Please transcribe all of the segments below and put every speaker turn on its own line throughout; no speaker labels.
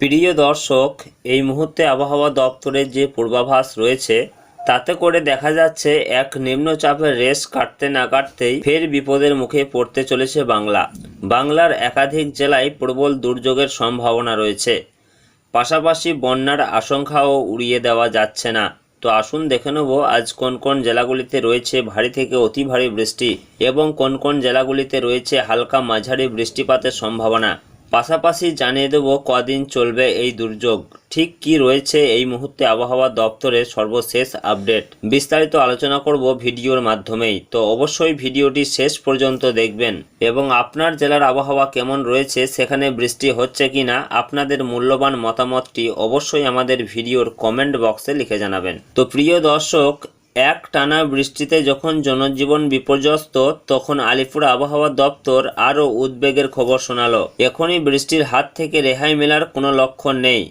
প্রিয় দর্শক, এই মুহূর্তে আবহাওয়া দপ্তরের যে পূর্বাভাস রয়েছে তাতে করে দেখা যাচ্ছে এক নিম্নচাপের রেশ কাটতে না কাটতেই ফের বিপদের মুখে পড়তে চলেছে বাংলার একাধিক জেলায় প্রবল দুর্যোগের সম্ভাবনা রয়েছে। পাশাপাশি বন্যার আশঙ্কাও উড়িয়ে দেওয়া যাচ্ছে না। তো আসুন দেখে নেব আজ কোন কোন জেলাগুলিতে রয়েছে ভারী থেকে অতি ভারী বৃষ্টি এবং কোন কোন জেলাগুলিতে রয়েছে হালকা মাঝারি বৃষ্টিপাতের সম্ভাবনা। পাশাপাশি জানিয়ে দেব কদিন চলবে এই দুর্যোগ, ঠিক কি রয়েছে এই মুহূর্তে আবহাওয়া দপ্তরের সর্বশেষ আপডেট। বিস্তারিত আলোচনা করব ভিডিওর মাধ্যমেই, তো অবশ্যই ভিডিওটি শেষ পর্যন্ত দেখবেন এবং আপনার জেলার আবহাওয়া কেমন রয়েছে, সেখানে বৃষ্টি হচ্ছে কিনা আপনাদের মূল্যবান মতামতটি অবশ্যই আমাদের ভিডিওর কমেন্ট বক্সে লিখে জানাবেন। তো প্রিয় দর্শক, এক টানা বৃষ্টিতে যখন জনজীবন বিপর্যস্ত, তখন আলিপুর আবহাওয়া দপ্তর আরও উদ্বেগের খবর শোনালো। এখনই বৃষ্টির হাত থেকে রেহাই মেলার কোনো লক্ষণ নেই।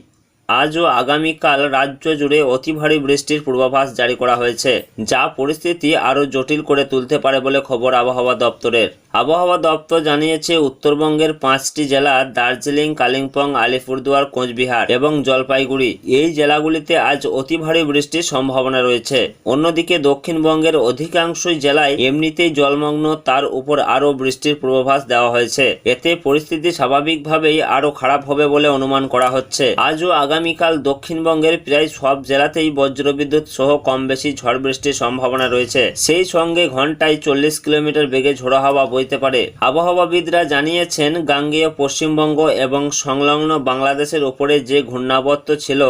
আজ ও আগামীকাল রাজ্য জুড়ে অতি ভারী বৃষ্টির পূর্বাভাস জারি করা হয়েছে, যা পরিস্থিতি আরও জটিল করে তুলতে পারে বলে খবর আবহাওয়া দপ্তরের। আবহাওয়া দপ্তর জানিয়েছে উত্তরবঙ্গের 5টি জেলা দার্জিলিং, কালিম্পং, আলিপুরদুয়ার, কোচবিহার এবং জলপাইগুড়ি, এই জেলাগুলিতে আজ অতি ভারী বৃষ্টির সম্ভাবনা রয়েছে। অন্যদিকে দক্ষিণবঙ্গের অধিকাংশই জেলায় এমনিতেই জলমগ্ন, তার উপর আরও বৃষ্টির পূর্বাভাস দেওয়া হয়েছে। এতে পরিস্থিতি স্বাভাবিকভাবেই আরও খারাপ হবে বলে অনুমান করা হচ্ছে। আজ ও আগামীকাল দক্ষিণবঙ্গের প্রায় সব জেলাতেই বজ্রবিদ্যুৎ সহ কম বেশি ঝড় বৃষ্টির সম্ভাবনা রয়েছে। সেই সঙ্গে ঘন্টায় 40 কিলোমিটার বেগে ঝোড়ো হাওয়া বইতে পারে। আবহাওয়াবিদরা জানিয়েছেন, গাঙ্গেয় পশ্চিমবঙ্গ এবং সংলগ্ন বাংলাদেশের ওপরে যে ঘূর্ণাবর্ত ছিল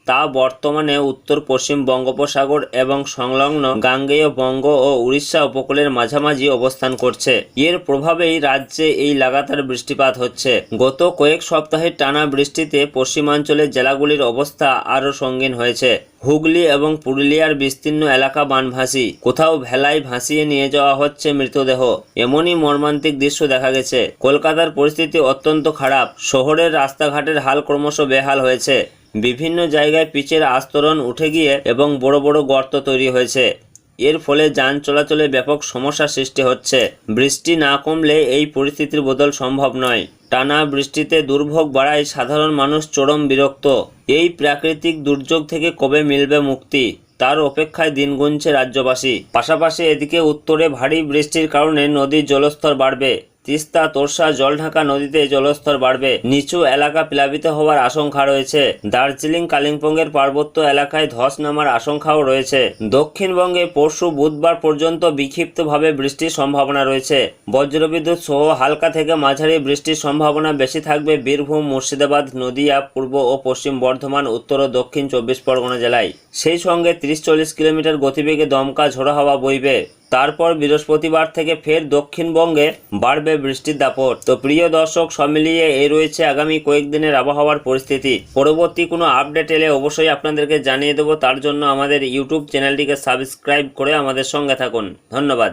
তা বর্তমানে উত্তর পশ্চিম বঙ্গোপসাগর এবং সংলগ্ন গাঙ্গেয় বঙ্গ ও উড়িষ্যা উপকূলের মাঝামাঝি অবস্থান করছে। এর প্রভাবেই রাজ্যে এই লাগাতার বৃষ্টিপাত হচ্ছে। গত কয়েক সপ্তাহের টানা বৃষ্টিতে পশ্চিমাঞ্চলের জেলাগুলির অবস্থা আরও সঙ্গীন হয়েছে। হুগলি এবং পুরুলিয়ার বিস্তীর্ণ এলাকা বানভাসী, কোথাও ভেলায় ভাসিয়ে নিয়ে যাওয়া হচ্ছে মৃতদেহ। এমনই মর্মান্তিক দৃশ্য দেখা গেছে। কলকাতার পরিস্থিতি অত্যন্ত খারাপ। শহরের রাস্তাঘাটের হাল ক্রমশ বেহাল হয়েছে। বিভিন্ন জায়গায় পিচের আস্তরণ উঠে গিয়ে এবং বড় বড় গর্ত তৈরি হয়েছে। এর ফলে যান চলাচলে ব্যাপক সমস্যার সৃষ্টি হচ্ছে। বৃষ্টি না কমলে এই পরিস্থিতির বদল সম্ভব নয়। টানা বৃষ্টিতে দুর্ভোগ বাড়ায় সাধারণ মানুষ চরম বিরক্ত। এই প্রাকৃতিক দুর্যোগ থেকে কবে মিলবে মুক্তি, তার অপেক্ষায় দিন গুনছে রাজ্যবাসী। পাশাপাশি এদিকে উত্তরে ভারী বৃষ্টির কারণে নদীর জলস্তর বাড়বে। তিস্তা, তোরসা, জলঢাকা নদীতে জলস্তর বাড়বে। নিচু এলাকা প্লাবিত হওয়ার আশঙ্কা রয়েছে। দার্জিলিং, কালিম্পংয়ের পার্বত্য এলাকায় ধস নামার আশঙ্কাও রয়েছে। দক্ষিণবঙ্গে পরশু বুধবার পর্যন্ত বিক্ষিপ্তভাবে বৃষ্টির সম্ভাবনা রয়েছে। বজ্রবিদ্যুৎ সহ হালকা থেকে মাঝারি বৃষ্টির সম্ভাবনা বেশি থাকবে বীরভূম, মুর্শিদাবাদ, নদিয়া, পূর্ব ও পশ্চিম বর্ধমান, উত্তর ও দক্ষিণ 24 পরগনা জেলায়। সেই সঙ্গে 30-40 কিলোমিটার গতিবেগে দমকা ঝোড়ো হাওয়া বইবে। তারপর বৃহস্পতিবার থেকে ফের দক্ষিণবঙ্গে বাড়বে বৃষ্টির দাপট। তো প্রিয় দর্শক, সব মিলিয়ে এই রয়েছে আগামী কয়েকদিনের আবহাওয়ার পরিস্থিতি। পরবর্তী কোনো আপডেট এলে অবশ্যই আপনাদেরকে জানিয়ে দেবো। তার জন্য আমাদের ইউটিউব চ্যানেলটিকে সাবস্ক্রাইব করে আমাদের সঙ্গে থাকুন। ধন্যবাদ।